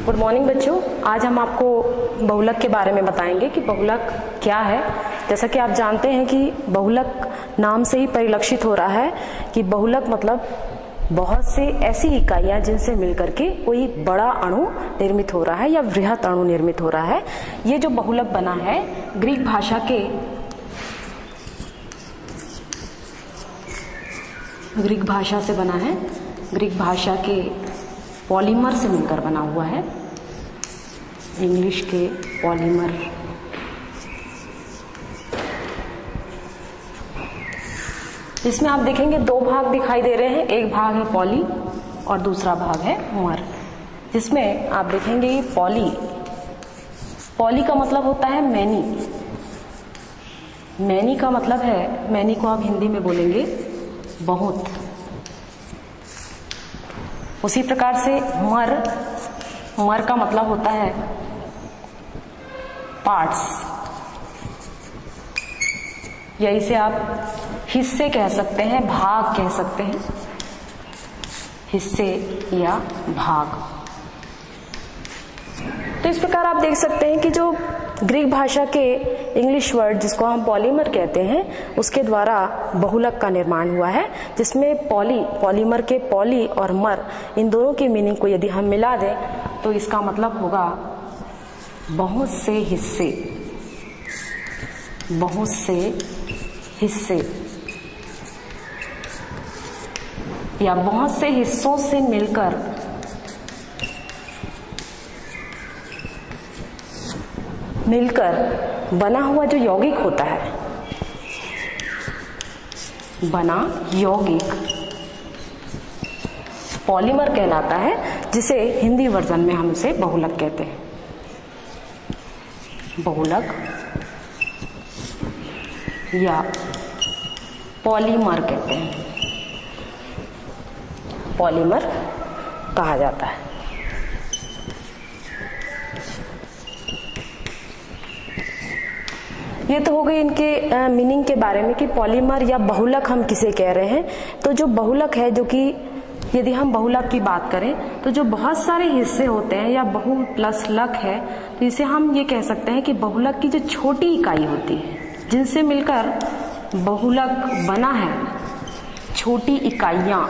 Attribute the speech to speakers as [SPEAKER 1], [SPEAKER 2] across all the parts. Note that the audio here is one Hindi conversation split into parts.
[SPEAKER 1] गुड मॉर्निंग बच्चों। आज हम आपको बहुलक के बारे में बताएंगे कि बहुलक क्या है। जैसा कि आप जानते हैं कि बहुलक नाम से ही परिलक्षित हो रहा है कि बहुलक मतलब बहुत से ऐसी इकाइयां जिनसे मिलकर के कोई बड़ा अणु निर्मित हो रहा है या वृहत अणु निर्मित हो रहा है। ये जो बहुलक बना है ग्रीक भाषा से बना है। ग्रीक भाषा के पॉलीमर से मिलकर बना हुआ है। इंग्लिश के पॉलीमर। इसमें आप देखेंगे दो भाग दिखाई दे रहे हैं, एक भाग है पॉली और दूसरा भाग है मर। जिसमें आप देखेंगे ये पॉली का मतलब होता है मैनी। मैनी का मतलब है, मैनी को आप हिंदी में बोलेंगे बहुत। उसी प्रकार से मर का मतलब होता है पार्ट्स, या इसे आप हिस्से कह सकते हैं, भाग कह सकते हैं, हिस्से या भाग। तो इस प्रकार आप देख सकते हैं कि जो ग्रीक भाषा के इंग्लिश वर्ड जिसको हम पॉलीमर कहते हैं उसके द्वारा बहुलक का निर्माण हुआ है, जिसमें पॉलीमर के पॉली और मर इन दोनों की मीनिंग को यदि हम मिला दें तो इसका मतलब होगा बहुत से हिस्से, बहुत से हिस्से या बहुत से हिस्सों से मिलकर बना हुआ जो यौगिक होता है, बना यौगिक पॉलीमर कहलाता है, जिसे हिंदी वर्जन में हम इसे बहुलक कहते हैं। बहुलक या पॉलीमर कहते हैं, पॉलीमर कहा जाता है। ये तो हो गई इनके मीनिंग के बारे में कि पॉलीमर या बहुलक हम किसे कह रहे हैं। तो जो बहुलक है, जो कि यदि हम बहुलक की बात करें तो जो बहुत सारे हिस्से होते हैं या बहु प्लस लक है, तो इसे हम ये कह सकते हैं कि बहुलक की जो छोटी इकाई होती है जिनसे मिलकर बहुलक बना है, छोटी इकाइयां,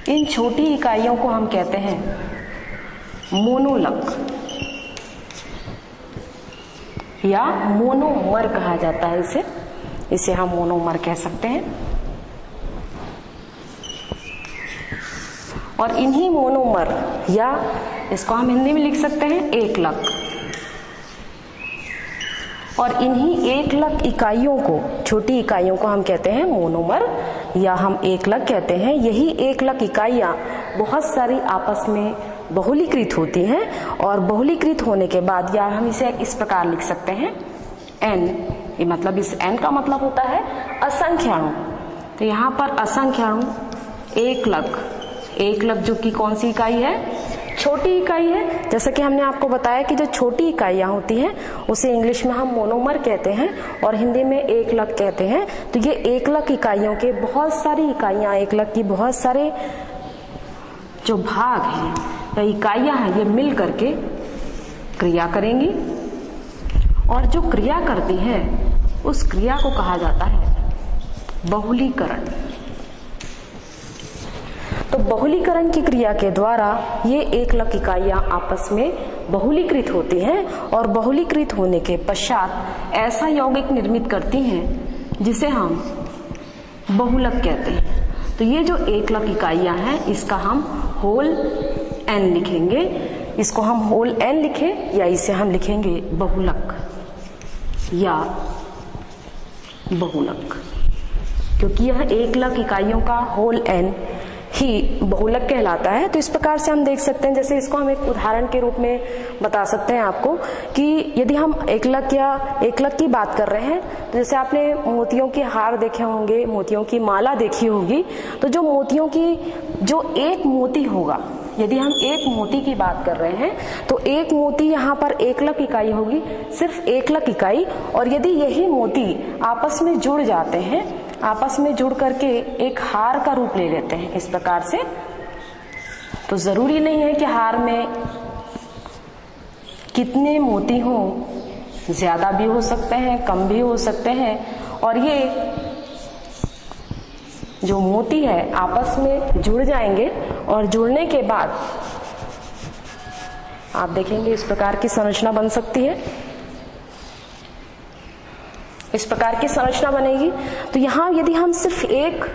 [SPEAKER 1] इन छोटी इकाइयों को हम कहते हैं मोनोलक या मोनोमर कहा जाता है। इसे हम मोनोमर कह सकते हैं। और इन्हीं मोनोमर या इसको हम हिंदी में लिख सकते हैं एकलक, और इन्हीं एकलक इकाइयों को, छोटी इकाइयों को हम कहते हैं मोनोमर या हम एकलक कहते हैं। यही एकलक इकाइयां बहुत सारी आपस में बहुलीकृत होती हैं, और बहुलीकृत होने के बाद या हम इसे इस प्रकार लिख सकते हैं n। ये मतलब इस n का मतलब होता है असंख्य अणु। तो यहाँ पर असंख्य अणु, एकलक जो कि कौन सी इकाई है? छोटी इकाई है। जैसा कि हमने आपको बताया कि जो छोटी इकाइयां होती हैं उसे इंग्लिश में हम मोनोमर कहते हैं और हिंदी में एकलक कहते हैं। तो ये एकलक इकाइयों के बहुत सारी इकाइयां, एकलक की बहुत सारे जो भाग हैं या इकाइयां हैं, ये मिल करके क्रिया करेंगी, और जो क्रिया करती हैं उस क्रिया को कहा जाता है बहुलीकरण। तो बहुलीकरण की क्रिया के द्वारा ये एकलक इकाइयां आपस में बहुलीकृत होती हैं, और बहुलीकृत होने के पश्चात ऐसा यौगिक निर्मित करती हैं जिसे हम बहुलक कहते हैं। तो ये जो एकलक इकाइयां हैं इसका हम होल n लिखेंगे। इसको हम होल n लिखें या इसे हम लिखेंगे बहुलक या बहुलक, क्योंकि यह एकलक इकाइयों का होल n ही बहुलक कहलाता है। तो इस प्रकार से हम देख सकते हैं, जैसे इसको हम एक उदाहरण के रूप में बता सकते हैं आपको कि यदि हम एकलक की बात कर रहे हैं, तो जैसे आपने मोतियों के हार देखे होंगे, मोतियों की माला देखी होगी, तो जो मोतियों की जो एक मोती होगा, यदि हम एक मोती की बात कर रहे हैं तो एक मोती यहाँ पर एकलक इकाई होगी, सिर्फ एकलक इकाई। और यदि यही मोती आपस में जुड़ जाते हैं, आपस में जुड़ करके एक हार का रूप ले लेते हैं इस प्रकार से, तो जरूरी नहीं है कि हार में कितने मोती हों, ज्यादा भी हो सकते हैं, कम भी हो सकते हैं, और ये जो मोती है आपस में जुड़ जाएंगे और जुड़ने के बाद आप देखेंगे इस प्रकार की संरचना बन सकती है। इस प्रकार की संरचना बनेगी। तो यहां यदि हम सिर्फ एक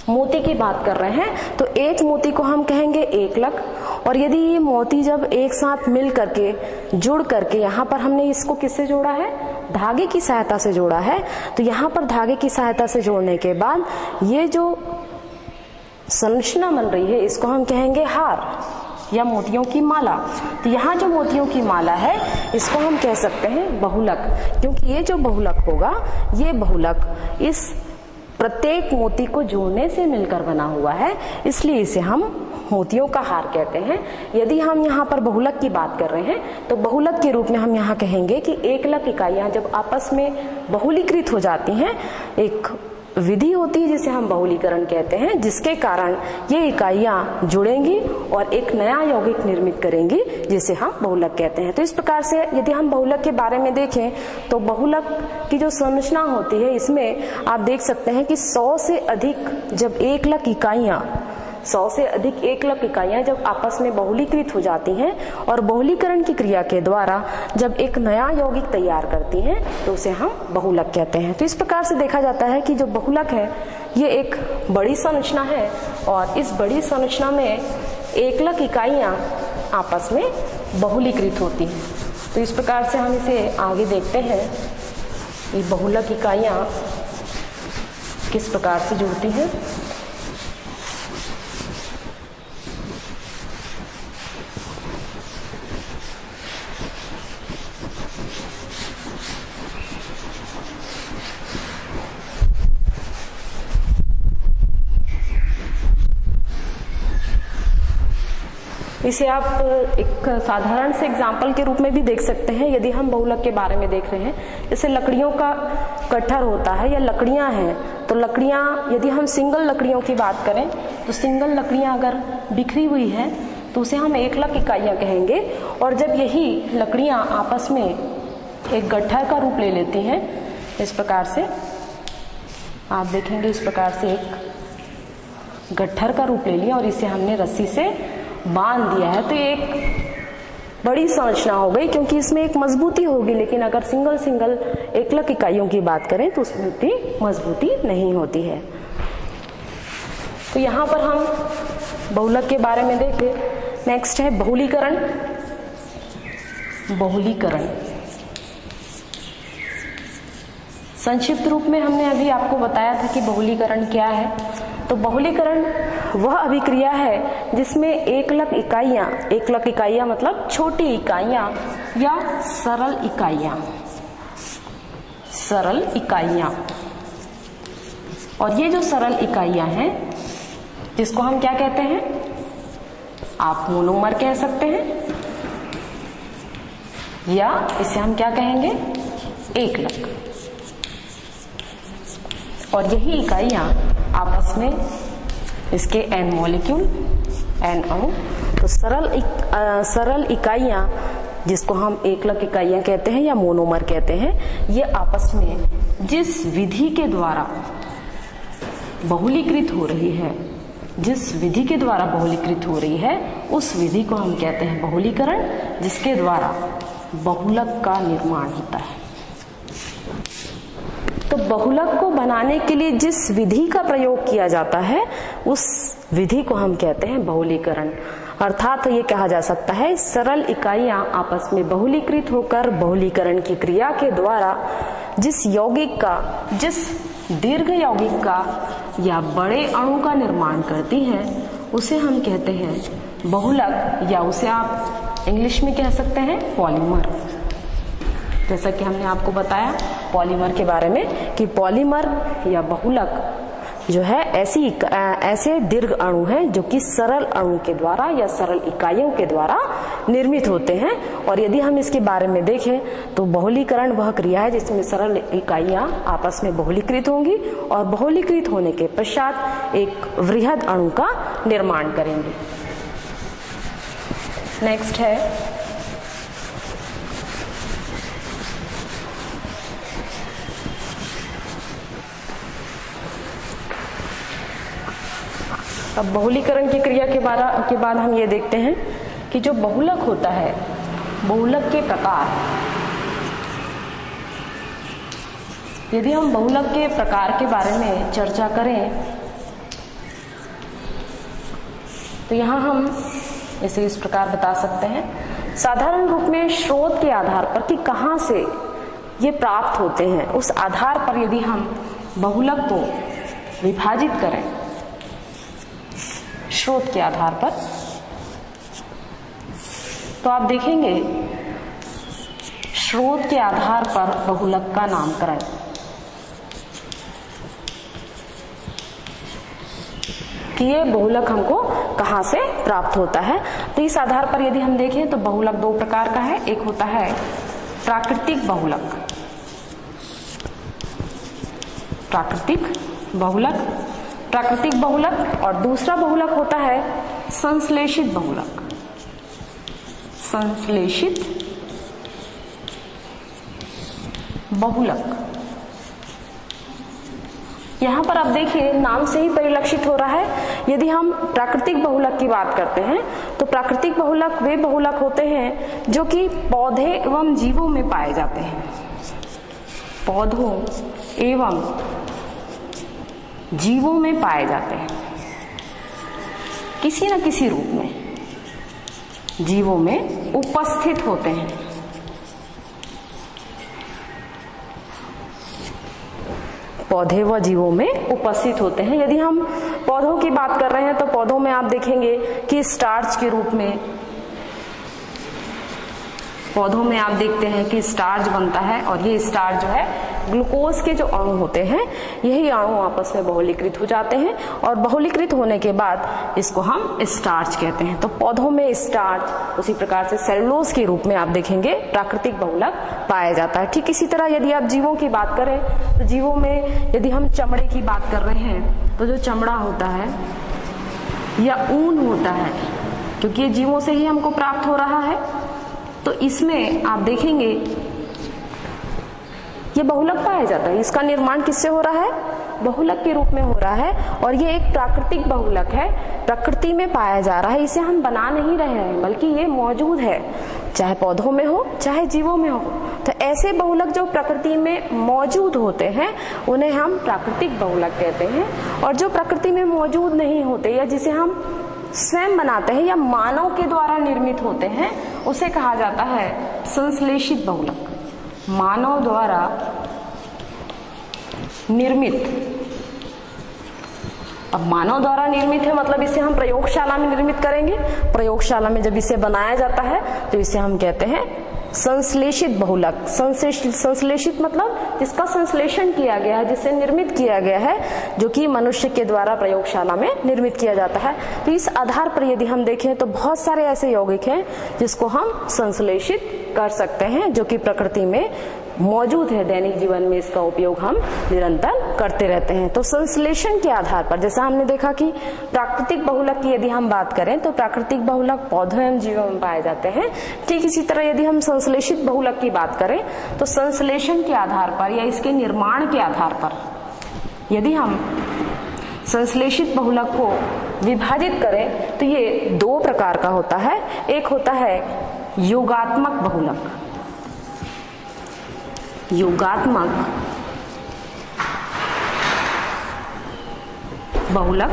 [SPEAKER 1] मोती की बात कर रहे हैं तो एक मोती को हम कहेंगे एकलक, और यदि ये मोती जब एक साथ मिल करके जुड़ करके, यहां पर हमने इसको किससे जोड़ा है, धागे की सहायता से जोड़ा है, तो यहां पर धागे की सहायता से जोड़ने के बाद ये जो संरचना बन रही है इसको हम कहेंगे हार या मोतियों की माला। तो यहाँ जो मोतियों की माला है इसको हम कह सकते हैं बहुलक, क्योंकि ये जो बहुलक होगा, ये बहुलक इस प्रत्येक मोती को जोड़ने से मिलकर बना हुआ है, इसलिए इसे हम मोतियों का हार कहते हैं। यदि हम यहाँ पर बहुलक की बात कर रहे हैं तो बहुलक के रूप में हम यहाँ कहेंगे कि एकलक इकाइयां जब आपस में बहुलीकृत हो जाती हैं, एक विधि होती है जिसे हम बहुलीकरण कहते हैं, जिसके कारण ये इकाइयां जुड़ेंगी और एक नया यौगिक निर्मित करेंगी, जिसे हम बहुलक कहते हैं। तो इस प्रकार से यदि हम बहुलक के बारे में देखें तो बहुलक की जो संरचना होती है इसमें आप देख सकते हैं कि 100 से अधिक जब एकलक इकाइयां 100 से अधिक एकलक इकाइयां जब आपस में बहुलीकृत हो जाती हैं और बहुलीकरण की क्रिया के द्वारा जब एक नया यौगिक तैयार करती हैं तो उसे हम बहुलक कहते हैं। तो इस प्रकार से देखा जाता है कि जो बहुलक है ये एक बड़ी संरचना है और इस बड़ी संरचना में एकलक इकाइयां आपस में बहुलीकृत होती हैं। तो इस प्रकार से हम इसे आगे देखते हैं, ये बहुलक इकाइयां किस प्रकार से जुड़ती हैं। इसे आप एक साधारण से एग्जाम्पल के रूप में भी देख सकते हैं। यदि हम बहुलक के बारे में देख रहे हैं, जैसे लकड़ियों का कट्ठर होता है या लकड़ियां हैं, तो लकड़ियां यदि हम सिंगल लकड़ियों की बात करें तो सिंगल लकड़ियां अगर बिखरी हुई है तो उसे हम एकलक इकाइयां कहेंगे, और जब यही लकड़ियां आपस में एक गट्ठर का रूप ले लेती हैं, इस प्रकार से आप देखेंगे इस प्रकार से एक गट्ठर का रूप ले लिया और इसे हमने रस्सी से बांध दिया है, तो ये एक बड़ी संरचना हो गई क्योंकि इसमें एक मजबूती होगी। लेकिन अगर सिंगल सिंगल एकलक इकाइयों की बात करें तो उसमें उतनी मजबूती नहीं होती है। तो यहाँ पर हम बहुलक के बारे में देखें। नेक्स्ट है बहुलीकरण। बहुलीकरण संक्षिप्त रूप में हमने अभी आपको बताया था कि बहुलीकरण क्या है। तो बहुलीकरण वह अभिक्रिया है जिसमें एकलक इकाइयां मतलब छोटी इकाइयां या सरल इकाइयां, और ये जो सरल इकाइयां हैं जिसको हम क्या कहते हैं, आप मोनोमर कह सकते हैं या इसे हम क्या कहेंगे, एकलक। और यही इकाइयां आपस में इसके एन मॉलिक्यूल, एन अणु, तो सरल इकाइयां जिसको हम एकलक इकाइयां कहते हैं या मोनोमर कहते हैं, ये आपस में जिस विधि के द्वारा बहुलीकृत हो रही है, जिस विधि के द्वारा बहुलीकृत हो रही है उस विधि को हम कहते हैं बहुलीकरण, जिसके द्वारा बहुलक का निर्माण होता है। तो बहुलक को बनाने के लिए जिस विधि का प्रयोग किया जाता है उस विधि को हम कहते हैं बहुलीकरण। अर्थात ये कहा जा सकता है सरल इकाइयां आपस में बहुलीकृत होकर बहुलीकरण की क्रिया के द्वारा जिस यौगिक का, जिस दीर्घ यौगिक का या बड़े अणु का निर्माण करती हैं उसे हम कहते हैं बहुलक, या उसे आप इंग्लिश में कह सकते हैं पॉलीमर। जैसा कि हमने आपको बताया पॉलीमर के बारे में कि पॉलीमर या बहुलक जो है ऐसे दीर्घ अणु हैं जो कि सरल अणु के द्वारा या सरल इकाइयों के द्वारा निर्मित होते हैं। और यदि हम इसके बारे में देखें तो बहुलीकरण वह क्रिया है जिसमें सरल इकाइयां आपस में बहुलीकृत होंगी और बहुलीकृत होने के पश्चात एक वृहद अणु का निर्माण करेंगी। नेक्स्ट है अब बहुलीकरण की क्रिया के बाद हम ये देखते हैं कि जो बहुलक होता है, बहुलक के प्रकार, यदि हम बहुलक के प्रकार के बारे में चर्चा करें तो यहाँ हम इसे इस प्रकार बता सकते हैं। साधारण रूप में स्रोत के आधार पर कि कहाँ से ये प्राप्त होते हैं, उस आधार पर यदि हम बहुलक को विभाजित करें स्रोत के आधार पर, तो आप देखेंगे स्रोत के आधार पर बहुलक का नामकरण। कि ये बहुलक हमको कहाँ से प्राप्त होता है। तो इस आधार पर यदि हम देखें तो बहुलक दो प्रकार का है। एक होता है प्राकृतिक बहुलक, प्राकृतिक बहुलक और दूसरा बहुलक होता है संश्लेषित बहुलक, संश्लेषित बहुलक। यहाँ पर आप देखिए नाम से ही परिलक्षित हो रहा है। यदि हम प्राकृतिक बहुलक की बात करते हैं तो प्राकृतिक बहुलक वे बहुलक होते हैं जो कि पौधे एवं जीवों में पाए जाते हैं, पौधों एवं जीवों में पाए जाते हैं, किसी न किसी रूप में जीवों में उपस्थित होते हैं। पौधे व जीवों में उपस्थित होते हैं। यदि हम पौधों की बात कर रहे हैं तो पौधों में आप देखेंगे कि स्टार्च के रूप में, पौधों में आप देखते हैं कि स्टार्च बनता है और ये स्टार्च जो है ग्लूकोज के जो अणु होते हैं, यही अणु आपस में बहुलीकृत हो जाते हैं और बहुलीकृत होने के बाद इसको हम स्टार्च कहते हैं। तो पौधों में स्टार्च, उसी प्रकार से सेलुलोज के रूप में आप देखेंगे प्राकृतिक बहुलक पाया जाता है। ठीक इसी तरह यदि आप जीवों की बात करें तो जीवों में यदि हम चमड़े की बात कर रहे हैं तो जो चमड़ा होता है या ऊन होता है, क्योंकि ये जीवों से ही हमको प्राप्त हो रहा है, तो इसमें आप देखेंगे ये बहुलक पाया जाता है। इसका निर्माण किससे हो रहा है? बहुलक के रूप में हो रहा है और ये एक प्राकृतिक बहुलक है, प्रकृति में पाया जा रहा है। इसे हम बना नहीं रहे हैं बल्कि ये मौजूद है, चाहे पौधों में हो चाहे जीवों में हो। तो ऐसे बहुलक जो प्रकृति में मौजूद होते हैं उन्हें हम प्राकृतिक बहुलक कहते हैं, और जो प्रकृति में मौजूद नहीं होते या जिसे हम स्वयं बनाते हैं या मानव के द्वारा निर्मित होते हैं उसे कहा जाता है संश्लेषित बहुलक, मानव द्वारा निर्मित। अब मानव द्वारा निर्मित है मतलब इसे हम प्रयोगशाला में निर्मित करेंगे, प्रयोगशाला में जब इसे बनाया जाता है तो इसे हम कहते हैं संश्लेषित बहुलक। संश्लेषित मतलब जिसका संश्लेषण किया गया है, जिसे निर्मित किया गया है, जो कि मनुष्य के द्वारा प्रयोगशाला में निर्मित किया जाता है। तो इस आधार पर यदि हम देखें तो बहुत सारे ऐसे यौगिक हैं जिसको हम संश्लेषित कर सकते हैं, जो कि प्रकृति में मौजूद है। दैनिक जीवन में इसका उपयोग हम निरंतर करते रहते हैं। तो संश्लेषण के आधार पर जैसा हमने देखा कि प्राकृतिक बहुलक की यदि हम बात करें तो प्राकृतिक बहुलक पौधों एवं जीवों में पाए जाते हैं। ठीक इसी तरह यदि हम संश्लेषित बहुलक की बात करें तो संश्लेषण के आधार पर या इसके निर्माण के आधार पर यदि हम संश्लेषित बहुलक को विभाजित करें तो ये दो प्रकार का होता है। एक होता है योगात्मक बहुलक, योगात्मक बहुलक,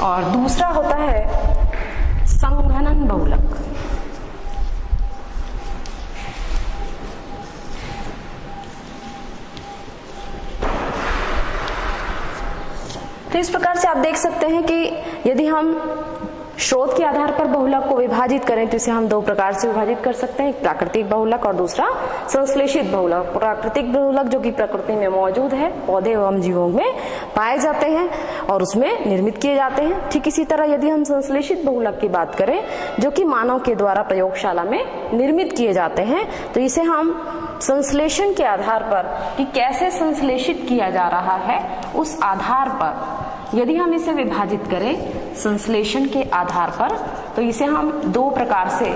[SPEAKER 1] और दूसरा होता है संघनन बहुलक। तो इस प्रकार से आप देख सकते हैं कि यदि हम स्रोत के आधार पर बहुलक को विभाजित करें तो इसे हम दो प्रकार से विभाजित कर सकते हैं, एक प्राकृतिक बहुलक और दूसरा संश्लेषित बहुलक। प्राकृतिक बहुलक जो कि प्रकृति में मौजूद है, पौधे एवं जीवों में पाए जाते हैं और उसमें निर्मित किए जाते हैं। ठीक इसी तरह यदि हम संश्लेषित बहुलक की बात करें जो कि मानव के द्वारा प्रयोगशाला में निर्मित किए जाते हैं, तो इसे हम संश्लेषण के आधार पर कि कैसे संश्लेषित किया जा रहा है उस आधार पर यदि हम इसे विभाजित करें संश्लेषण के आधार पर तो इसे हम दो प्रकार से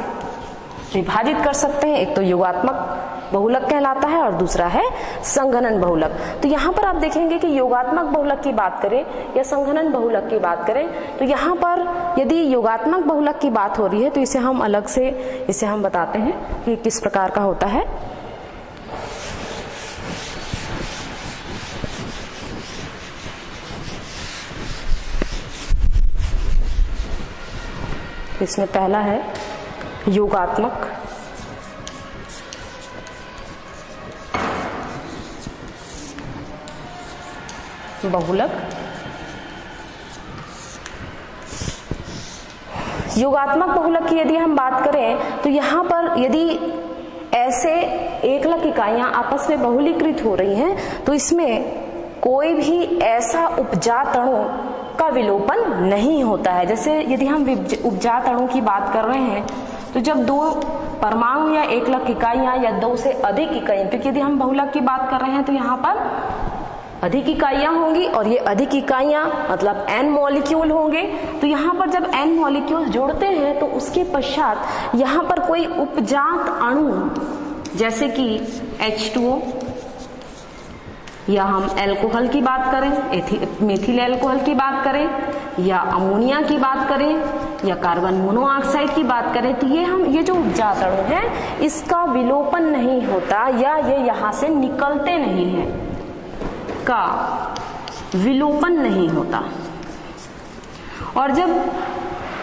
[SPEAKER 1] विभाजित कर सकते हैं। एक तो योगात्मक बहुलक कहलाता है और दूसरा है संघनन बहुलक। तो यहाँ पर आप देखेंगे कि योगात्मक बहुलक की बात करें या संघनन बहुलक की बात करें तो यहाँ पर यदि योगात्मक बहुलक की बात हो रही है तो इसे हम अलग से इसे हम बताते हैं कि किस प्रकार का होता है। इसमें पहला है योगात्मक बहुलक। योगात्मक बहुलक की यदि हम बात करें तो यहाँ पर यदि ऐसे एकलक इकाइयां आपस में बहुलीकृत हो रही हैं तो इसमें कोई भी ऐसा उपजात अणु का विलोपन नहीं होता है। जैसे यदि हम उपजात अणु की बात कर रहे हैं तो जब दो परमाणु या एकलक इकाइयां या दो से अधिक इकाइयां, क्योंकि यदि हम बहुलक की बात कर रहे हैं तो यहाँ पर अधिक इकाइयां होंगी और ये अधिक इकाइयां मतलब n मॉलिक्यूल होंगे। तो यहाँ पर जब n मॉलिक्यूल जोड़ते हैं तो उसके पश्चात यहाँ पर कोई उपजात अणु जैसे कि H2O या हम एल्कोहल की बात करें, मेथिल एल्कोहल की बात करें या अमोनिया की बात करें या कार्बन मोनोऑक्साइड की बात करें तो ये जो उपजात अणु है इसका विलोपन नहीं होता या ये यहाँ से निकलते नहीं हैं, का विलोपन नहीं होता। और जब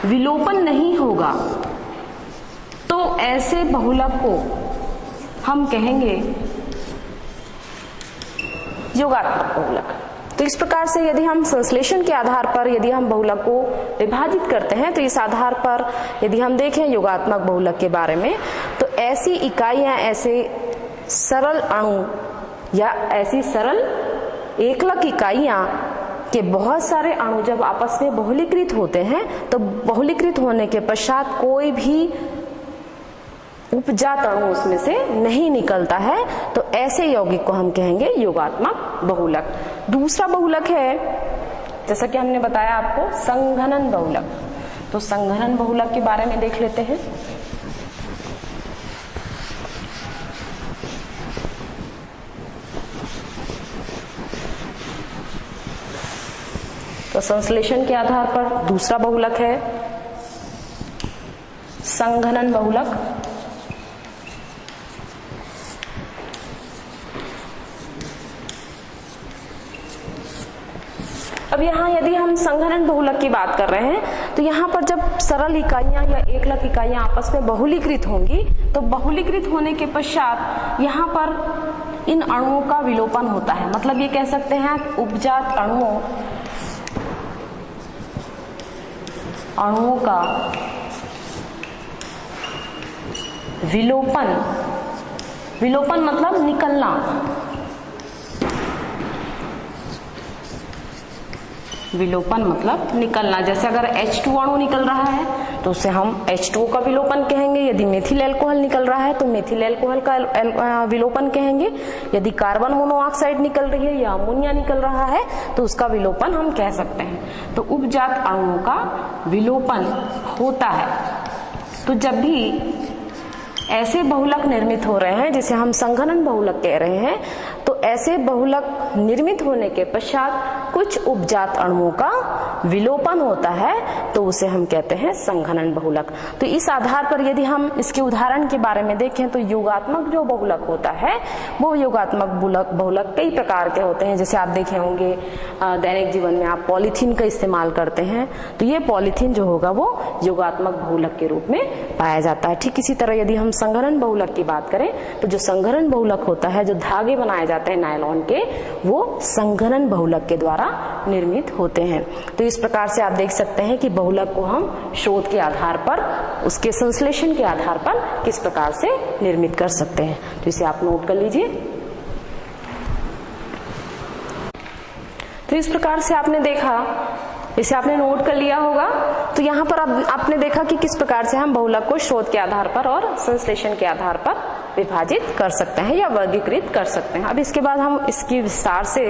[SPEAKER 1] विलोपन नहीं होगा तो ऐसे बहुलक को हम कहेंगे योगात्मक बहुलक। तो इस प्रकार से यदि हम संश्लेषण के आधार पर यदि हम बहुलक को विभाजित करते हैं तो इस आधार पर यदि हम देखें योगात्मक बहुलक के बारे में तो ऐसी इकाइयां, ऐसे सरल अणु या ऐसी सरल एकलक इकाइयां के बहुत सारे अणु जब आपस में बहुलीकृत होते हैं तो बहुलीकृत होने के पश्चात कोई भी उपजात अणु उसमें से नहीं निकलता है तो ऐसे यौगिक को हम कहेंगे योगात्मक बहुलक। दूसरा बहुलक है जैसा कि हमने बताया आपको संघनन बहुलक। तो संघनन बहुलक के बारे में देख लेते हैं। तो संश्लेषण के आधार पर दूसरा बहुलक है संघनन बहुलक। अब यहाँ यदि हम संघनन बहुलक की बात कर रहे हैं तो यहाँ पर जब सरल इकाइयां या एकलक इकाइयां आपस में बहुलीकृत होंगी तो बहुलीकृत होने के पश्चात यहाँ पर इन अणुओं का विलोपन होता है। मतलब ये कह सकते हैं उपजात अणुओं का विलोपन मतलब निकलना। विलोपन मतलब निकलना। जैसे अगर H2 अणु निकल रहा है तो उसे हम H2O का विलोपन कहेंगे। यदि मेथिल एल्कोहल निकल रहा है तो मेथिल एल्कोहल का विलोपन कहेंगे। यदि कार्बन मोनोऑक्साइड निकल रही है या अमोनिया निकल रहा है तो उसका विलोपन हम कह सकते हैं। तो उपजात अणुओं का विलोपन होता है। तो जब भी ऐसे बहुलक निर्मित हो रहे हैं जिसे हम संघनन बहुलक कह रहे हैं तो ऐसे बहुलक निर्मित होने के पश्चात कुछ उपजात अणुओं का विलोपन होता है तो उसे हम कहते हैं संघनन बहुलक। तो इस आधार पर यदि हम इसके उदाहरण के बारे में देखें तो योगात्मक जो बहुलक होता है वो योगात्मक बहुलक कई प्रकार के होते हैं। जैसे आप देखे होंगे दैनिक जीवन में आप पॉलीथीन का इस्तेमाल करते हैं तो ये पॉलीथीन जो होगा वो योगात्मक बहुलक के रूप में पाया जाता है। ठीक इसी तरह यदि हम संघनन बहुलक की बात करें तो जो संघनन बहुलक होता है, जो धागे बनाए जाते हैं नायलॉन के, वो संघनन बहुलक के द्वारा निर्मित होते हैं। तो इस प्रकार से आप देख सकते हैं कि बहुलक को हम शोध के आधार पर, उसके संश्लेषण के आधार पर किस प्रकार से निर्मित कर सकते हैं। तो इसे आप नोट कर लीजिए। तो इस प्रकार से आपने देखा, इसे आपने नोट कर लिया होगा। तो यहाँ पर आपने देखा कि किस प्रकार से हम बहुलक को शोध के आधार पर और संश्लेषण के आधार पर विभाजित कर सकते हैं या वर्गीकृत कर सकते हैं। अब इसके बाद हम इसकी विस्तार से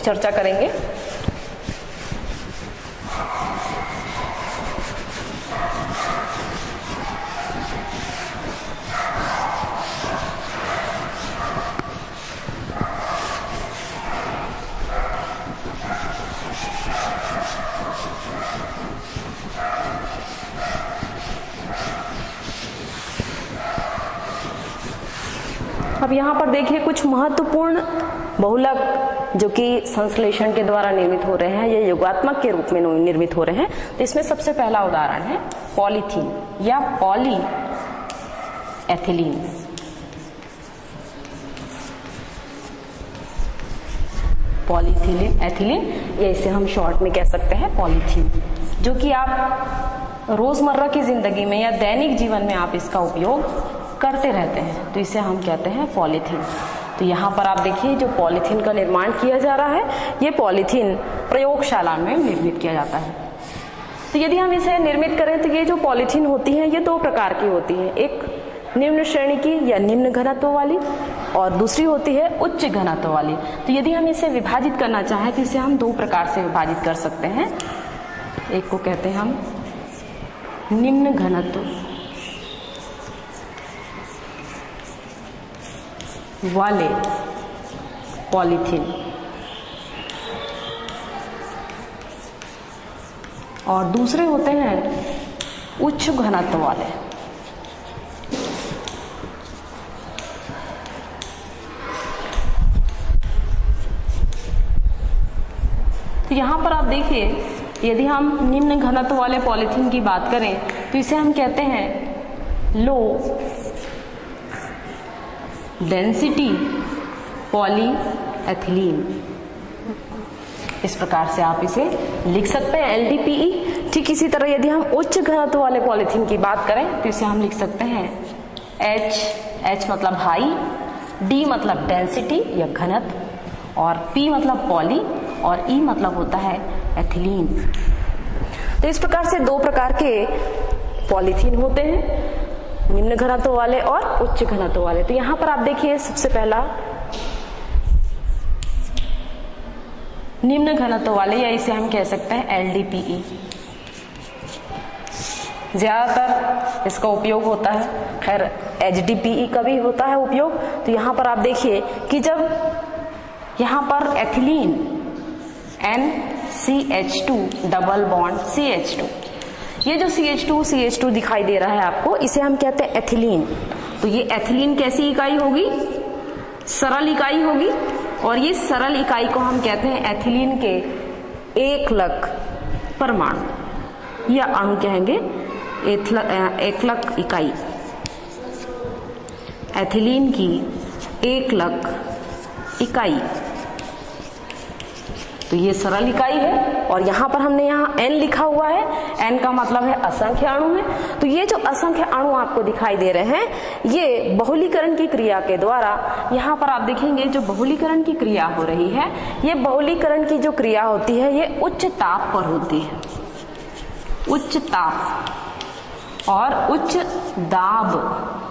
[SPEAKER 1] चर्चा करेंगे। अब यहाँ पर देखिए कुछ महत्वपूर्ण बहुलक जो कि संश्लेषण के द्वारा निर्मित हो रहे हैं, ये योगात्मक के रूप में निर्मित हो रहे हैं। तो इसमें सबसे पहला उदाहरण है पॉलीथीन या पॉली एथिलीन। पॉलीथिलीन एथिलीन, या इसे हम शॉर्ट में कह सकते हैं पॉलीथीन, जो कि आप रोजमर्रा की जिंदगी में या दैनिक जीवन में आप इसका उपयोग करते रहते हैं, तो इसे हम कहते हैं पॉलीथीन। तो यहाँ पर आप देखिए जो पॉलीथीन का निर्माण किया जा रहा है, ये पॉलीथीन प्रयोगशाला में निर्मित किया जाता है। तो यदि हम इसे निर्मित करें तो ये जो पॉलीथीन होती है ये दो प्रकार की होती है, एक निम्न श्रेणी की या निम्न घनत्व वाली और दूसरी होती है उच्च घनत्व वाली। तो यदि हम इसे विभाजित करना चाहें तो इसे हम दो प्रकार से विभाजित कर सकते हैं। एक को कहते हैं हम निम्न घनत्व वाले पॉलीथीन और दूसरे होते हैं उच्च घनत्व वाले। तो यहां पर आप देखिए, यदि हम निम्न घनत्व वाले पॉलीथीन की बात करें तो इसे हम कहते हैं लो डेंसिटी पॉलीएथिलीन। इस प्रकार से आप इसे लिख सकते हैं LDPE। ठीक इसी तरह यदि हम उच्च घनत्व वाले पॉलीथीन की बात करें तो इसे हम लिख सकते हैं H मतलब हाई, D मतलब डेंसिटी या घनत्व और P मतलब पॉली और E मतलब होता है एथिलीन। तो इस प्रकार से दो प्रकार के पॉलीथीन होते हैं, निम्न घनत्व वाले और उच्च घनत्व वाले। तो यहां पर आप देखिए सबसे पहला निम्न घनत्व वाले, या इसे हम कह सकते हैं LDPE। ज्यादातर इसका उपयोग होता है, खैर HDPE का भी होता है उपयोग। तो यहां पर आप देखिए कि जब यहां पर ethylene NCH2 double bond CH2, ये जो CH2 दिखाई दे रहा है आपको, इसे हम कहते हैं एथिलीन। तो ये एथिलीन कैसी इकाई होगी? सरल इकाई होगी, और ये सरल इकाई को हम कहते हैं एथिलीन के एकलक परमाणु या अणु कहेंगे, एकलक इकाई। एथिलीन की एकलक इकाई, तो ये सरल इकाई है। और यहां पर हमने यहाँ N लिखा हुआ है, N का मतलब है असंख्य अणु है। तो ये जो असंख्य अणु आपको दिखाई दे रहे हैं, ये बहुलीकरण की क्रिया के द्वारा, यहाँ पर आप देखेंगे जो बहुलीकरण की क्रिया हो रही है, ये बहुलीकरण की जो क्रिया होती है ये उच्च ताप पर होती है। उच्च ताप और उच्च दाब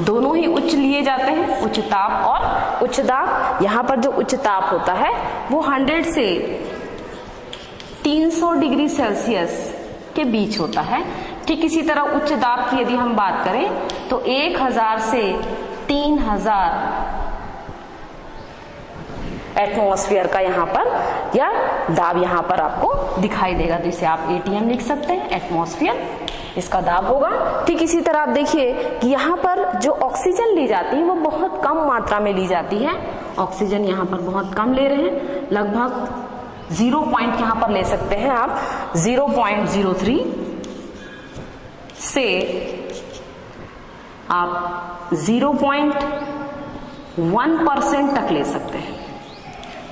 [SPEAKER 1] दोनों ही उच्च लिए जाते हैं, उच्च ताप और उच्च दाब। यहां पर जो उच्च ताप होता है वो 100 से 300 डिग्री सेल्सियस के बीच होता है। ठीक इसी तरह उच्च दाब की यदि हम बात करें तो 1000 से 3000 एटमॉस्फेयर का यहाँ पर या दाब यहाँ पर आपको दिखाई देगा। तो इसे आप ATM लिख सकते हैं, एटमॉस्फेयर इसका दाब होगा। ठीक इसी तरह आप देखिए कि यहाँ पर जो ऑक्सीजन ली जाती है वो बहुत कम मात्रा में ली जाती है। ऑक्सीजन यहाँ पर बहुत कम ले रहे हैं, लगभग 0 पॉइंट यहाँ पर ले सकते हैं आप 0.03 से आप 0.1% तक ले सकते हैं।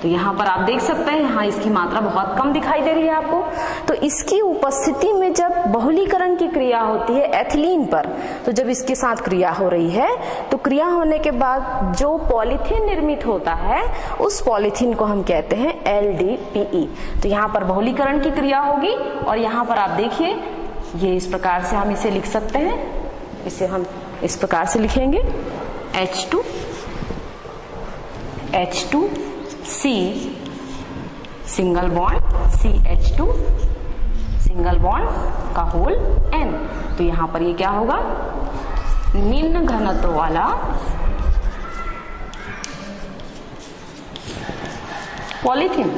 [SPEAKER 1] तो यहाँ पर आप देख सकते हैं, यहाँ इसकी मात्रा बहुत कम दिखाई दे रही है आपको। तो इसकी उपस्थिति में जब बहुलीकरण की क्रिया होती है एथिलीन पर, तो जब इसके साथ क्रिया हो रही है तो क्रिया होने के बाद जो पॉलीथीन निर्मित होता है उस पॉलीथीन को हम कहते हैं LDPE। तो यहाँ पर बहुलीकरण की क्रिया होगी और यहाँ पर आप देखिए ये इस प्रकार से हम इसे लिख सकते हैं। इसे हम इस प्रकार से लिखेंगे H2C single bond CH2 single bond का होल N। तो यहां पर ये क्या होगा? निम्न घनत्व वाला पॉलीथीन।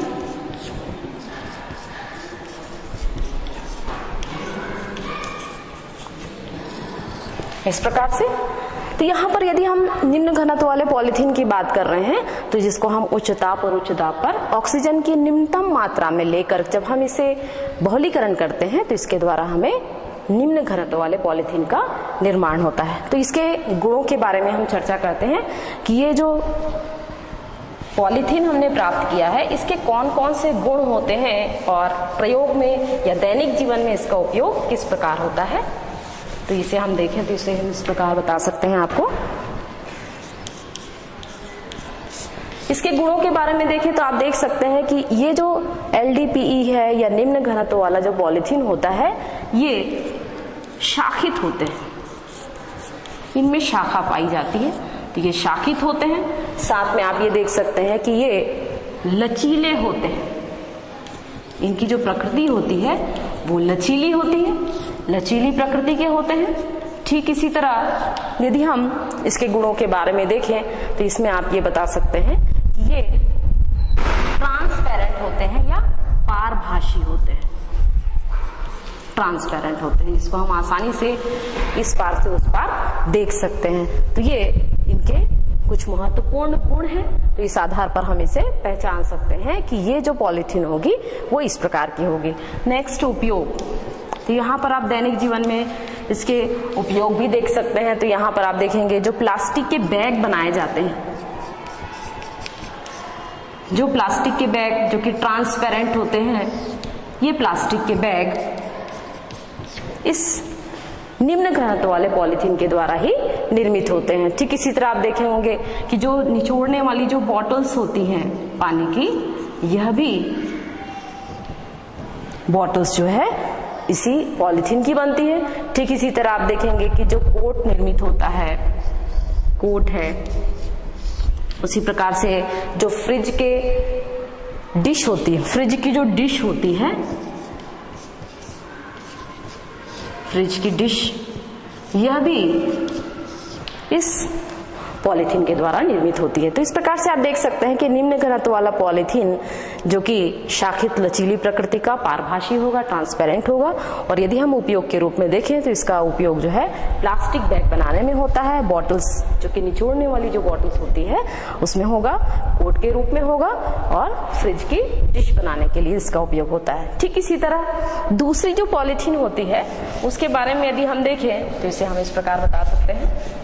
[SPEAKER 1] इस प्रकार से। तो यहाँ पर यदि हम निम्न घनत्व वाले पॉलीथीन की बात कर रहे हैं, तो जिसको हम उच्च ताप और उच्च दाब पर ऑक्सीजन की निम्नतम मात्रा में लेकर जब हम इसे बहुलीकरण करते हैं, तो इसके द्वारा हमें निम्न घनत्व वाले पॉलीथीन का निर्माण होता है। तो इसके गुणों के बारे में हम चर्चा करते हैं कि ये जो पॉलीथीन हमने प्राप्त किया है, इसके कौन कौन से गुण होते हैं और प्रयोग में या दैनिक जीवन में इसका उपयोग किस प्रकार होता है। तो इसे हम देखें तो इसे हम इस प्रकार बता सकते हैं आपको। इसके गुणों के बारे में देखें तो आप देख सकते हैं कि ये जो LDPE है या निम्न घनत्व वाला जो पॉलीथीन होता है, ये शाखित होते हैं, इनमें शाखा पाई जाती है, तो ये शाखित होते हैं। साथ में आप ये देख सकते हैं कि ये लचीले होते हैं, इनकी जो प्रकृति होती है वो लचीली होती है, लचीली प्रकृति के होते हैं। ठीक इसी तरह यदि हम इसके गुणों के बारे में देखें तो इसमें आप ये बता सकते हैं कि ये ट्रांसपेरेंट होते हैं या पारभाषी होते हैं। ट्रांसपेरेंट होते हैं, इसको हम आसानी से इस पार से उस पार देख सकते हैं। तो ये इनके कुछ महत्वपूर्ण गुण हैं। तो इस आधार पर हम इसे पहचान सकते हैं कि ये जो पॉलीथीन होगी वो इस प्रकार की होगी। नेक्स्ट, उपयोग। तो यहाँ पर आप दैनिक जीवन में इसके उपयोग भी देख सकते हैं। तो यहाँ पर आप देखेंगे जो प्लास्टिक के बैग बनाए जाते हैं, जो प्लास्टिक के बैग जो कि ट्रांसपेरेंट होते हैं, ये प्लास्टिक के बैग इस निम्न घनत्व वाले पॉलीथीन के द्वारा ही निर्मित होते हैं। ठीक इसी तरह आप देखे होंगे कि जो निचोड़ने वाली जो बॉटल्स होती हैं पानी की, यह भी बॉटल्स जो है इसी पॉलीथीन की बनती है। ठीक इसी तरह आप देखेंगे कि जो कोट निर्मित होता है, कोट है, उसी प्रकार से जो फ्रिज के डिश होती है, फ्रिज की जो डिश होती है, फ्रिज की डिश, यह भी इस पॉलीथीन के द्वारा निर्मित होती है। तो इस प्रकार से आप देख सकते हैं कि निम्न घनत्व वाला पॉलीथीन जो कि शाखित लचीली प्रकृति का, पारभाषी होगा, ट्रांसपेरेंट होगा। और यदि हम उपयोग के रूप में देखें तो इसका उपयोग जो है प्लास्टिक बैग बनाने में होता है, बॉटल्स जो कि निचोड़ने वाली जो बॉटल्स होती है उसमें होगा, कोट के रूप में होगा, और फ्रिज की डिश बनाने के लिए इसका उपयोग होता है। ठीक इसी तरह दूसरी जो पॉलीथीन होती है उसके बारे में यदि हम देखें तो इसे हम इस प्रकार बता सकते हैं।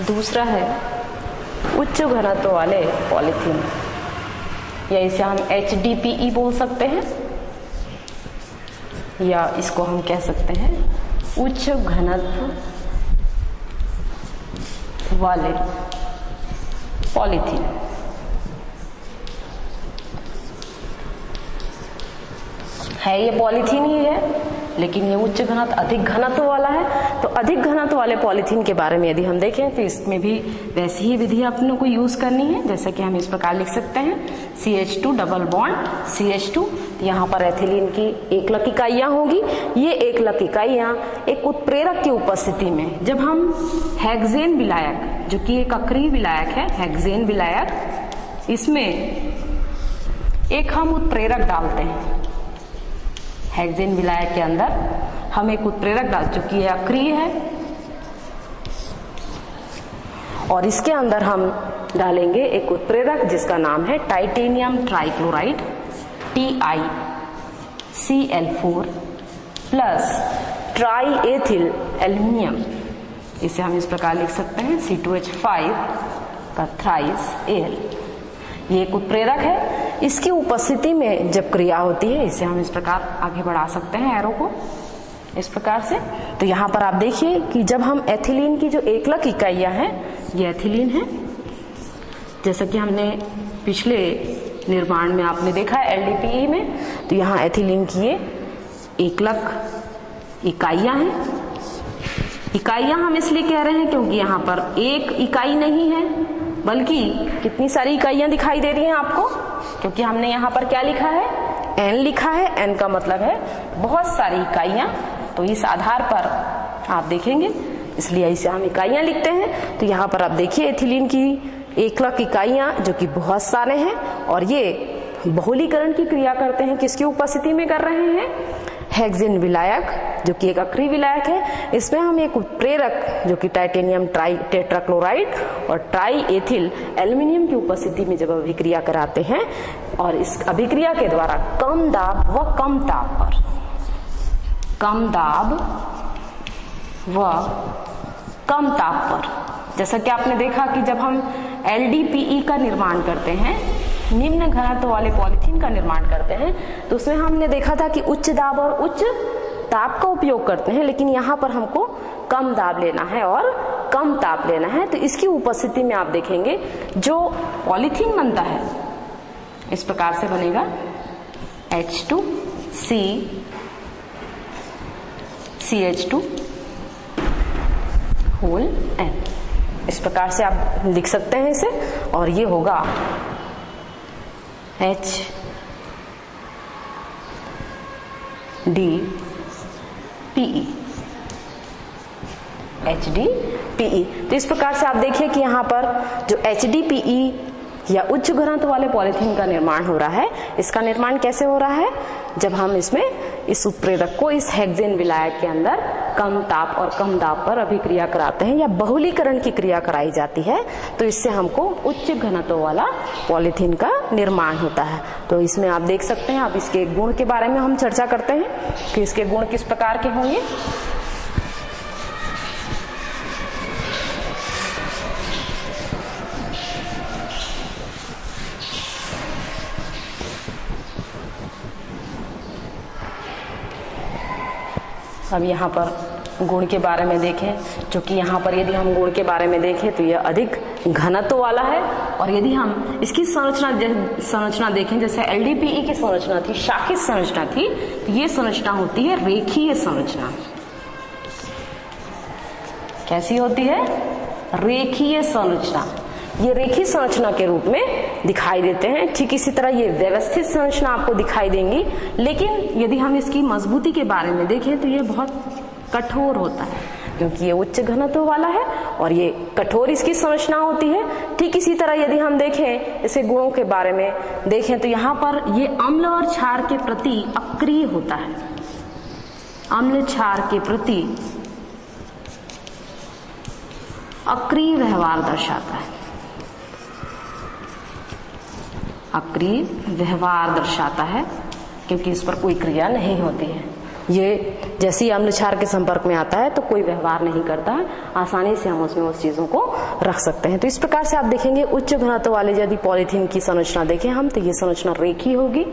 [SPEAKER 1] दूसरा है उच्च घनत्व वाले पॉलीथीन, या इसे हम HDPE बोल सकते हैं, या इसको हम कह सकते हैं उच्च घनत्व वाले पॉलीथीन। है ये पॉलीथीन ही है, लेकिन ये उच्च घनत्व, अधिक घनत्व वाला है। तो अधिक घनत्व वाले पॉलीथीन के बारे में यदि हम देखें तो इसमें भी वैसी ही विधि अपनों को यूज करनी है, जैसे कि हम इस प्रकार लिख सकते हैं CH2 डबल बॉन्ड CH2। यहाँ पर एथिलीन की एकलक इकाइयां होंगी। ये एकलक इकाइयां एक उत्प्रेरक की उपस्थिति में, जब हम हेक्सेन विलायक जो कि एक अक्रिय विलायक है, हेक्सेन विलायक, इसमें एक हम उत्प्रेरक डालते हैं। हेक्सेन विलायक के अंदर हम एक उत्प्रेरक डाल, चुकी है अक्रिय है, और इसके अंदर हम डालेंगे एक उत्प्रेरक जिसका नाम है titanium trichloride TiCl4 plus triethyl aluminium. इसे हम इस प्रकार लिख सकते हैं C2H5 का थ्राइस Al। ये एक उत्प्रेरक है, इसकी उपस्थिति में जब क्रिया होती है इसे हम इस प्रकार आगे बढ़ा सकते हैं एरो को, इस प्रकार से। तो यहाँ पर आप देखिए कि जब हम एथिलीन की जो एकलक इकाइयां हैं, ये एथिलीन है, जैसा कि हमने पिछले निर्माण में आपने देखा है LDPE में, तो यहाँ एथिलीन की ये एकलक इकाइयां हैं। इकाइयां हम इसलिए कह रहे हैं क्योंकि यहाँ पर एक इकाई नहीं है, बल्कि कितनी सारी इकाइयां दिखाई दे रही हैं आपको, क्योंकि हमने यहाँ पर क्या लिखा है n लिखा है, n का मतलब है बहुत सारी इकाइयां, तो इस आधार पर आप देखेंगे, इसलिए इसे हम इकाइयां लिखते हैं। तो यहाँ पर आप देखिए एथिलीन की 1 लाख इकाइयां जो कि बहुत सारे हैं, और ये बहुलीकरण की क्रिया करते हैं, किसकी उपस्थिति में कर रहे हैं, हेक्सेन विलायक जो कि एक अक्रिय विलायक है। इसमें हम एक उत्प्रेरक जो कि टाइटेनियम ट्राई टेट्राक्लोराइड और ट्राई एथिल एल्युमिनियम की उपस्थिति में जब अभिक्रिया कराते हैं, और इस अभिक्रिया के द्वारा कम दाब व कम ताप पर, कम दाब व कम ताप पर, जैसा कि आपने देखा कि जब हम LDPE का निर्माण करते हैं, निम्न घनत्व वाले पॉलीथीन का निर्माण करते हैं, तो उसमें हमने देखा था कि उच्च दाब और उच्च ताप का उपयोग करते हैं, लेकिन यहाँ पर हमको कम दाब लेना है और कम ताप लेना है। तो इसकी उपस्थिति में आप देखेंगे जो पॉलीथीन बनता है इस प्रकार से बनेगा H2C CH2 होल N, इस प्रकार से आप लिख सकते हैं इसे, और ये होगा HDPE, HDPE। तो इस प्रकार से आप देखिए कि यहाँ पर जो HDPE या उच्च घनत्व वाले पॉलीथीन का निर्माण हो रहा है, इसका निर्माण कैसे हो रहा है, जब हम इसमें इस उत्प्रेरक को इस हेक्सेन विलायक के अंदर कम ताप और कम दाब पर अभिक्रिया कराते हैं या बहुलीकरण की क्रिया कराई जाती है, तो इससे हमको उच्च घनत्व वाला पॉलीथीन का निर्माण होता है। तो इसमें आप देख सकते हैं, अब इसके गुण के बारे में हम चर्चा करते हैं कि इसके गुण किस प्रकार के होंगे। अब यहाँ पर गुण के बारे में देखें, जो कि यहाँ पर यदि हम गुण के बारे में देखें तो यह अधिक घनत्व वाला है, और यदि हम इसकी संरचना देखें, जैसे LDPE की संरचना थी, शाखित संरचना थी, तो ये संरचना होती है रेखीय संरचना। कैसी होती है, रेखीय संरचना। ये रेखीय संरचना के रूप में दिखाई देते हैं। ठीक इसी तरह ये व्यवस्थित संरचना आपको दिखाई देंगी, लेकिन यदि हम इसकी मजबूती के बारे में देखें तो ये बहुत कठोर होता है, क्योंकि ये उच्च घनत्व वाला है और ये कठोर इसकी संरचना होती है। ठीक इसी तरह यदि हम देखें इसे गुणों के बारे में देखें तो यहाँ पर ये अम्ल और क्षार के प्रति अक्रिय होता है, अम्ल क्षार के प्रति अक्रिय व्यवहार दर्शाता है, अक्रिय व्यवहार दर्शाता है, क्योंकि इस पर कोई क्रिया नहीं होती है। ये जैसे ही अम्ल क्षार के संपर्क में आता है तो कोई व्यवहार नहीं करता है, आसानी से हम उसमें उस चीजों को रख सकते हैं। तो इस प्रकार से आप देखेंगे उच्च घनत्व वाले यदि पॉलीथीन की संरचना देखें हम, तो ये संरचना रेखीय होगी।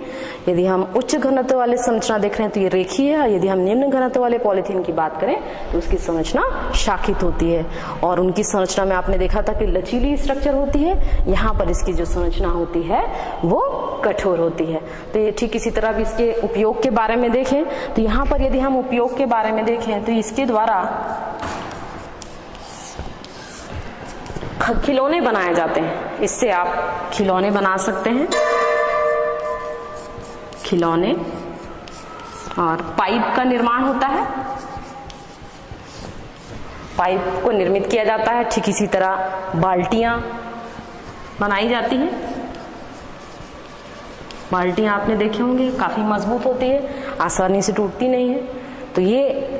[SPEAKER 1] यदि हम उच्च घनत्व वाले संरचना देख रहे हैं तो ये रेखीय है। यदि हम निम्न घनत्व वाले पॉलीथीन की बात करें तो उसकी संरचना शाखित होती है, और उनकी संरचना में आपने देखा था कि लचीली स्ट्रक्चर होती है, यहाँ पर इसकी जो संरचना होती है वो कठोर होती है। तो ये ठीक इसी तरह भी इसके उपयोग के बारे में देखें तो यहाँ पर यदि हम उपयोग के बारे में देखें तो इसके द्वारा खिलौने बनाए जाते हैं। इससे आप खिलौने बना सकते हैं, खिलौने, और पाइप का निर्माण होता है, पाइप को निर्मित किया जाता है। ठीक इसी तरह बाल्टियां बनाई जाती हैं। बाल्टियां आपने देखे होंगे, काफी मजबूत होती है, आसानी से टूटती नहीं है। तो ये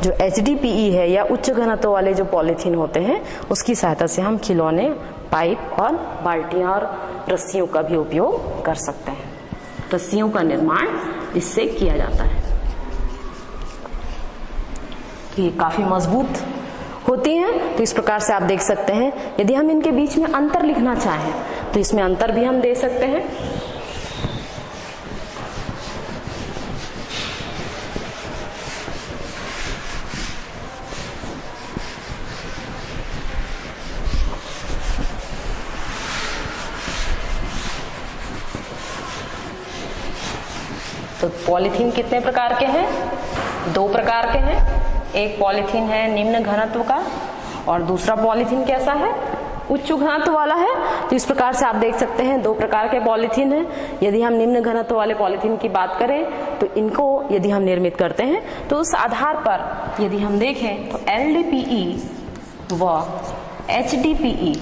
[SPEAKER 1] जो HDPE है या उच्च घनत्व वाले जो पॉलीथीन होते हैं उसकी सहायता से हम खिलौने, पाइप और बाल्टियां और रस्सियों का भी उपयोग कर सकते हैं। रस्सियों का निर्माण इससे किया जाता है। तो ये काफी मजबूत होती हैं। तो इस प्रकार से आप देख सकते हैं। यदि हम इनके बीच में अंतर लिखना चाहें तो इसमें अंतर भी हम दे सकते हैं। तो पॉलीथीन कितने प्रकार के हैं? 2 प्रकार के हैं। एक पॉलीथीन है निम्न घनत्व का और दूसरा पॉलीथीन कैसा है? उच्च घनत्व वाला है। तो इस प्रकार से आप देख सकते हैं दो प्रकार के पॉलीथीन हैं। यदि हम निम्न घनत्व वाले पॉलीथीन की बात करें तो इनको यदि हम निर्मित करते हैं तो उस आधार पर यदि हम देखें तो LDPE व HDPE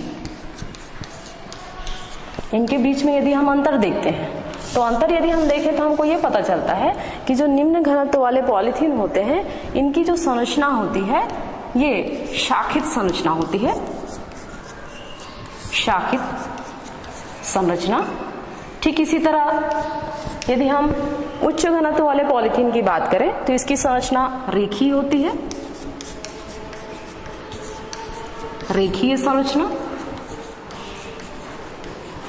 [SPEAKER 1] इनके बीच में यदि हम अंतर देखते हैं तो अंतर यदि हम देखें तो हमको ये पता चलता है कि जो निम्न घनत्व वाले पॉलीथीन होते हैं इनकी जो संरचना होती है ये शाखित संरचना होती है, शाखित संरचना। ठीक इसी तरह यदि हम उच्च घनत्व वाले पॉलीथीन की बात करें तो इसकी संरचना रेखीय होती है, रेखीय संरचना।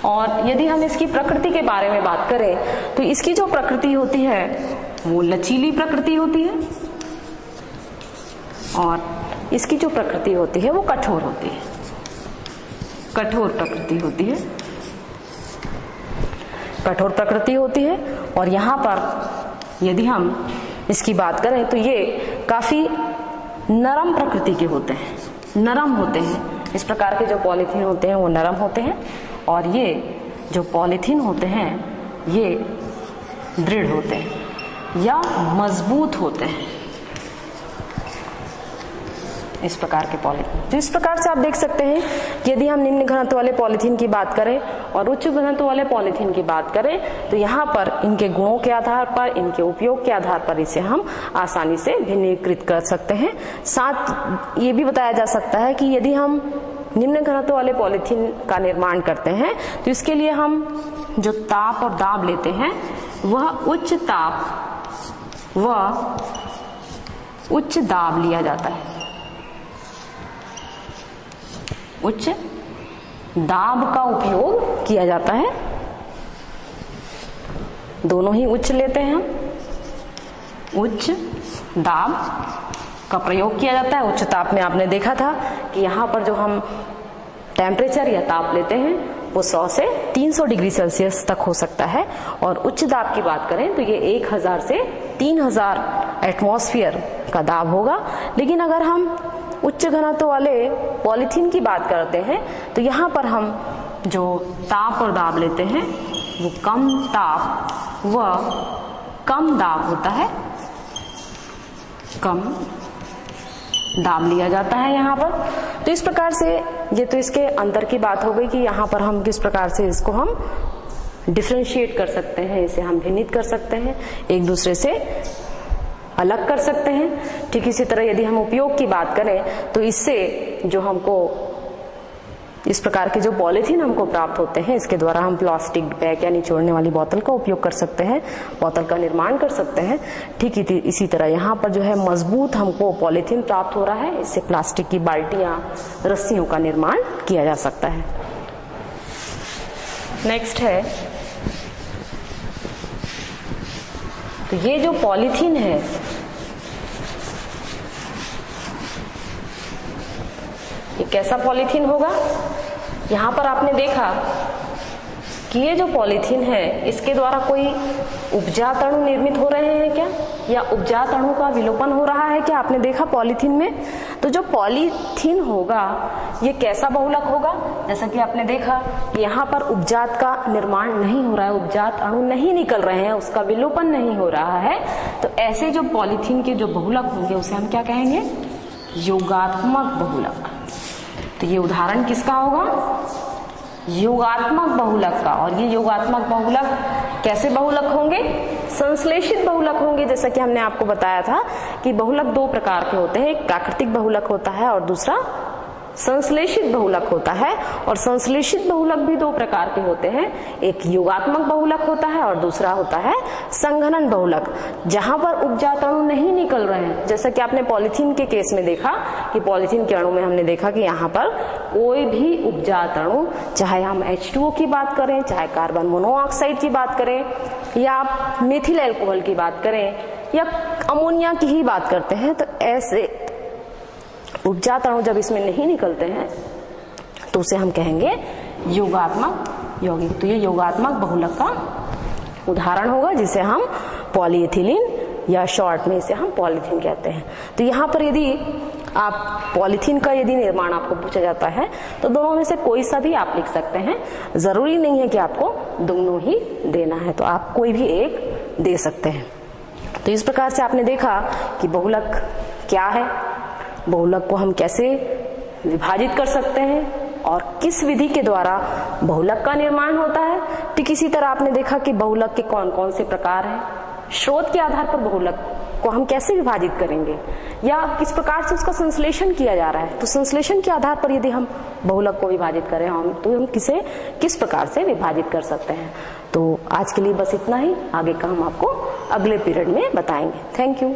[SPEAKER 1] और यदि हम इसकी प्रकृति के बारे में बात करें तो इसकी जो प्रकृति होती है वो लचीली प्रकृति होती है और इसकी जो प्रकृति होती है वो कठोर होती है, कठोर प्रकृति होती है, कठोर प्रकृति होती है। और यहाँ पर यदि हम इसकी बात करें तो ये काफी नरम प्रकृति के होते हैं, नरम होते हैं। इस प्रकार के जो पॉलीथीन होते हैं वो नरम होते हैं और ये जो पॉलीथीन होते हैं ये दृढ़ होते हैं या मजबूत होते हैं, इस प्रकार के पॉलीथीन। तो इस प्रकार से आप देख सकते हैं कि यदि हम निम्न घनत्व वाले पॉलीथीन की बात करें और उच्च घनत्व वाले पॉलीथीन की बात करें तो यहाँ पर इनके गुणों के आधार पर, इनके उपयोग के आधार पर इसे हम आसानी से भिन्नीकृत कर सकते हैं। साथ ये भी बताया जा सकता है कि यदि हम निम्न घनत्व वाले पॉलीथीन का निर्माण करते हैं तो इसके लिए हम जो ताप और दाब लेते हैं वह उच्च ताप व उच्च दाब लिया जाता है, उच्च दाब का उपयोग किया जाता है। दोनों ही उच्च लेते हैं हम, उच्च दाब का प्रयोग किया जाता है। उच्च ताप में आपने देखा था कि यहाँ पर जो हम टेम्परेचर या ताप लेते हैं वो 100 से 300 डिग्री सेल्सियस तक हो सकता है। और उच्च दाब की बात करें तो ये 1000 से 3000 एटमॉस्फेयर का दाब होगा। लेकिन अगर हम उच्च घनत्व वाले पॉलीथीन की बात करते हैं तो यहाँ पर हम जो ताप और दाब लेते हैं वो कम ताप व कम दाब होता है, कम दाब लिया जाता है यहाँ पर। तो इस प्रकार से ये तो इसके अंतर की बात हो गई कि यहाँ पर हम किस प्रकार से इसको हम डिफरेंशिएट कर सकते हैं, इसे हम भिन्नित कर सकते हैं, एक दूसरे से अलग कर सकते हैं। ठीक इसी तरह यदि हम उपयोग की बात करें तो इससे जो हमको इस प्रकार के जो पॉलीथीन हमको प्राप्त होते हैं इसके द्वारा हम प्लास्टिक बैग या निचोड़ने वाली बोतल का उपयोग कर सकते हैं, बोतल का निर्माण कर सकते हैं। ठीक इसी तरह यहाँ पर जो है मजबूत हमको पॉलीथीन प्राप्त हो रहा है, इससे प्लास्टिक की बाल्टियां, रस्सियों का निर्माण किया जा सकता है। नेक्स्ट है तो ये जो पॉलीथीन है ये कैसा पॉलीथीन होगा। यहाँ पर आपने देखा कि ये जो पॉलीथीन है इसके द्वारा कोई उपजात अणु निर्मित हो रहे हैं क्या, या उपजात अणु का विलोपन हो रहा है क्या, आपने देखा पॉलीथीन में। तो जो पॉलीथीन होगा ये कैसा बहुलक होगा, जैसा कि आपने देखा कि यहाँ पर उपजात का निर्माण नहीं हो रहा है, उपजात अणु नहीं निकल रहे हैं, उसका विलोपन नहीं हो रहा है। तो ऐसे जो पॉलीथीन के जो बहुलक होंगे उसे हम क्या कहेंगे, योगात्मक बहुलक। तो ये उदाहरण किसका होगा, योगात्मक बहुलक का। और ये योगात्मक बहुलक कैसे बहुलक होंगे, संश्लेषित बहुलक होंगे। जैसा कि हमने आपको बताया था कि बहुलक दो प्रकार के होते हैं, एक प्राकृतिक बहुलक होता है और दूसरा संश्लेषित बहुलक होता है। और संश्लेषित बहुलक भी दो प्रकार के होते हैं, एक योगात्मक बहुलक होता है और दूसरा होता है संघनन बहुलक, जहां पर उपजात अणु नहीं निकल रहे हैं। जैसा कि आपने पॉलीथीन के केस में देखा कि पॉलीथीन के अणु में हमने देखा कि यहाँ पर कोई भी उपजात अणु, चाहे हम H2O की बात करें, चाहे कार्बन मोनोऑक्साइड की बात करें, या आप मेथिल एल्कोहल की बात करें, या अमोनिया की ही बात करते हैं, तो ऐसे उपजात अणु जब इसमें नहीं निकलते हैं तो उसे हम कहेंगे योगात्मक यौगिक। तो ये योगात्मक बहुलक का उदाहरण होगा, जिसे हम पॉलीएथिलीन या शॉर्ट में इसे हम पॉलीथीन कहते हैं। तो यहाँ पर यदि आप पॉलीथीन का यदि निर्माण आपको पूछा जाता है तो दोनों में से कोई सा भी आप लिख सकते हैं, जरूरी नहीं है कि आपको दोनों ही देना है, तो आप कोई भी एक दे सकते हैं। तो इस प्रकार से आपने देखा कि बहुलक क्या है, बहुलक को हम कैसे विभाजित कर सकते हैं और किस विधि के द्वारा बहुलक का निर्माण होता है। ठीक इसी तरह आपने देखा कि बहुलक के कौन कौन से प्रकार हैं, स्रोत के आधार पर बहुलक को हम कैसे विभाजित करेंगे या किस प्रकार से उसका संश्लेषण किया जा रहा है, तो संश्लेषण के आधार पर यदि हम बहुलक को विभाजित करें तो हम किस प्रकार से विभाजित कर सकते हैं। तो आज के लिए बस इतना ही, आगे का हम आपको अगले पीरियड में बताएंगे। Thank you.